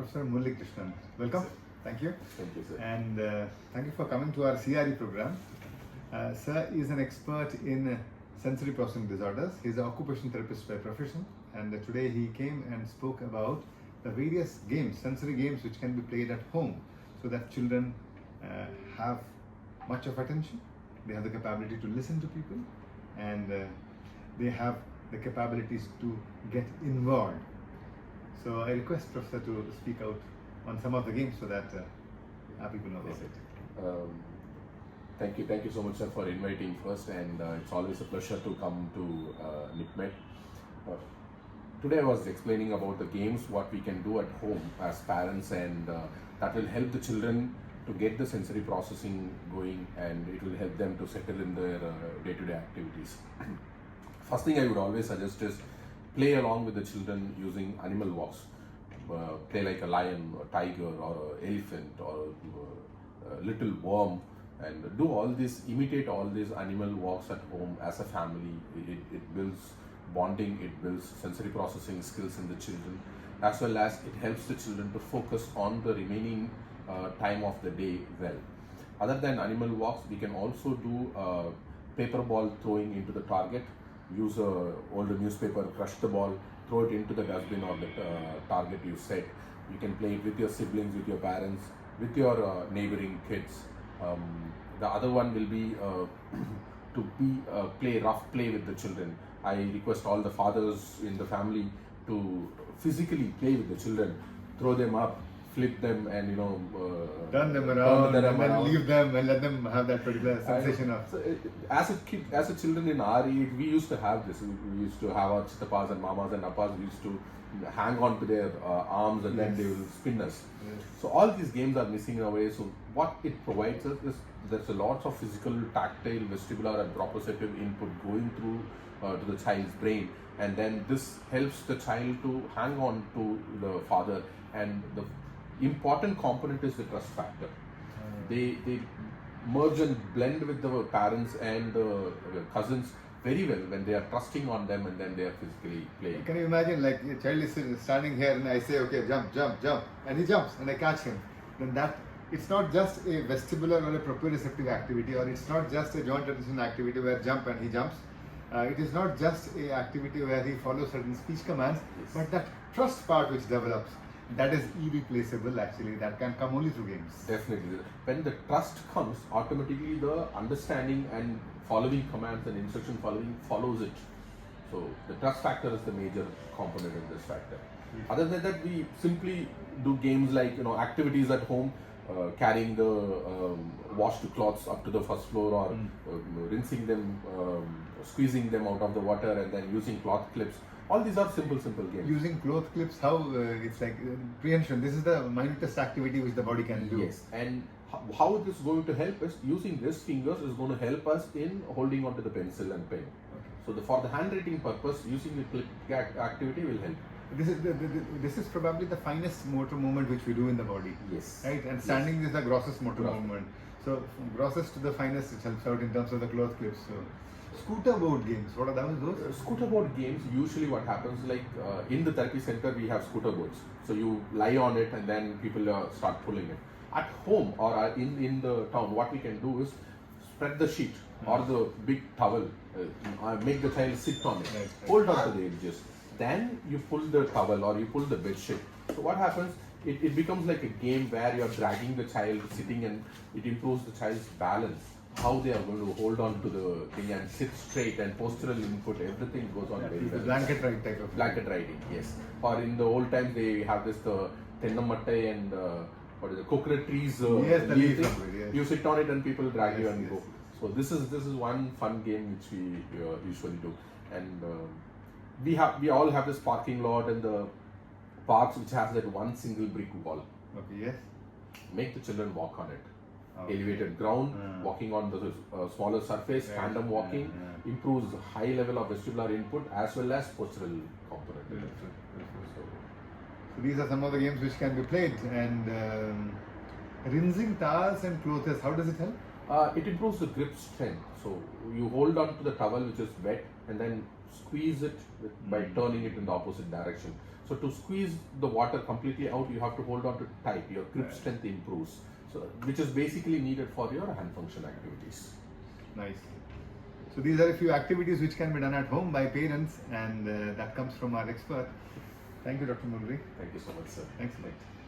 Professor Murali Krishnan. Welcome. Thank you. Thank you, sir. And thank you for coming to our CRE program. Sir is an expert in sensory processing disorders. He's an occupational therapist by profession, and today he came and spoke about the various games, sensory games, which can be played at home so that children have much of attention, they have the capability to listen to people, and they have the capabilities to get involved. So I request Professor to speak out on some of the games so that our people know about it. Thank you so much, sir, for inviting first, and it's always a pleasure to come to NIPMED. Today I was explaining about the games, what we can do at home as parents, and that will help the children to get the sensory processing going, and it will help them to settle in their day-to-day activities. First thing I would always suggest is play along with the children using animal walks. Play like a lion, or tiger, or an elephant, or a little worm, and do all this, imitate all these animal walks at home as a family. It builds bonding, it builds sensory processing skills in the children, as well as it helps the children to focus on the remaining time of the day well. Other than animal walks, we can also do paper ball throwing into the target. Use a older newspaper, crush the ball, throw it into the dustbin or the target you set. You can play it with your siblings, with your parents, with your neighboring kids. The other one will be play rough play with the children. I request all the fathers in the family to physically play with the children, throw them up, flip them, and turn them around, and then leave them and let them have that particular sensation of. So, as a children in our age, we used to have this. We used to have our chitapas and mamas and appas. We used to hang on to their arms, and then they will spin us. Yes. So all these games are missing nowadays. So what it provides us is there's a lot of physical, tactile, vestibular, and proprioceptive input going through to the child's brain, and then this helps the child to hang on to the father. And the important component is the trust factor. They merge and blend with the parents and the cousins very well when they are trusting on them, and then they are physically playing. Can you imagine, like a child is standing here and I say, okay, jump, jump, jump, and he jumps and I catch him. Then that, it's not just a vestibular or a proprioceptive activity, or it's not just a joint attention activity where jump and he jumps. It is not just a activity where he follows certain speech commands, Yes. but that trust part which develops, that is irreplaceable actually, that can come only through games. Definitely. When the trust comes, automatically the understanding and following commands and instruction following follows it. So the trust factor is the major component in this factor. Other than that, we simply do games like activities at home, carrying the washed cloths up to the first floor, or rinsing them, squeezing them out of the water, and then using cloth clips. All these are simple games. Using cloth clips, how it's like prehension. This is the minutest activity which the body can do. Yes, and how it is going to help us, using this fingers is going to help us in holding onto the pencil and pen. Okay. So for the handwriting purpose, using the click activity will help. This is probably the finest motor movement which we do in the body. Yes. Right? And standing is the grossest motor Gross. movement. So from grossest to the finest, it helps out in terms of the cloth clips. So scooter board games, what are those? Scooter board games, usually what happens, like in the therapy center we have scooter boards. So you lie on it and then people start pulling it. At home or in the town, what we can do is spread the sheet or the big towel, make the child sit on it, Right. hold on to the edges. Then you pull the towel or you pull the bed sheet. So what happens, it becomes like a game where you are dragging the child sitting, and it improves the child's balance. How they are going to hold on to the thing and sit straight, and postural input, everything goes on very The well. blanket ride type of. Blanket riding, yes. Or in the old times they have this tennamatte and what is it, coconut trees. Yes, the leaf leaf thing. of it, yes. You sit on it and people drag you Yes, and yes. go. So this is one fun game which we usually do, and we all have this parking lot and the parks which has that one single brick wall. Okay, yes. Make the children walk on it. Okay. Elevated ground, Mm. walking on the smaller surface, Right. tandem walking, improves high level of vestibular input as well as postural component. So, So these are some of the games which can be played. And rinsing towels and clothes, how does it help? it improves the grip strength. So you hold on to the towel which is wet and then squeeze it by turning it in the opposite direction. So to squeeze the water completely out, you have to hold on to tight. Your grip Right. strength improves. So which is basically needed for your hand function activities. Nice. So these are a few activities which can be done at home by parents, and that comes from our expert. Thank you, Dr. Mulri. Thank you so much, sir. Thanks a lot.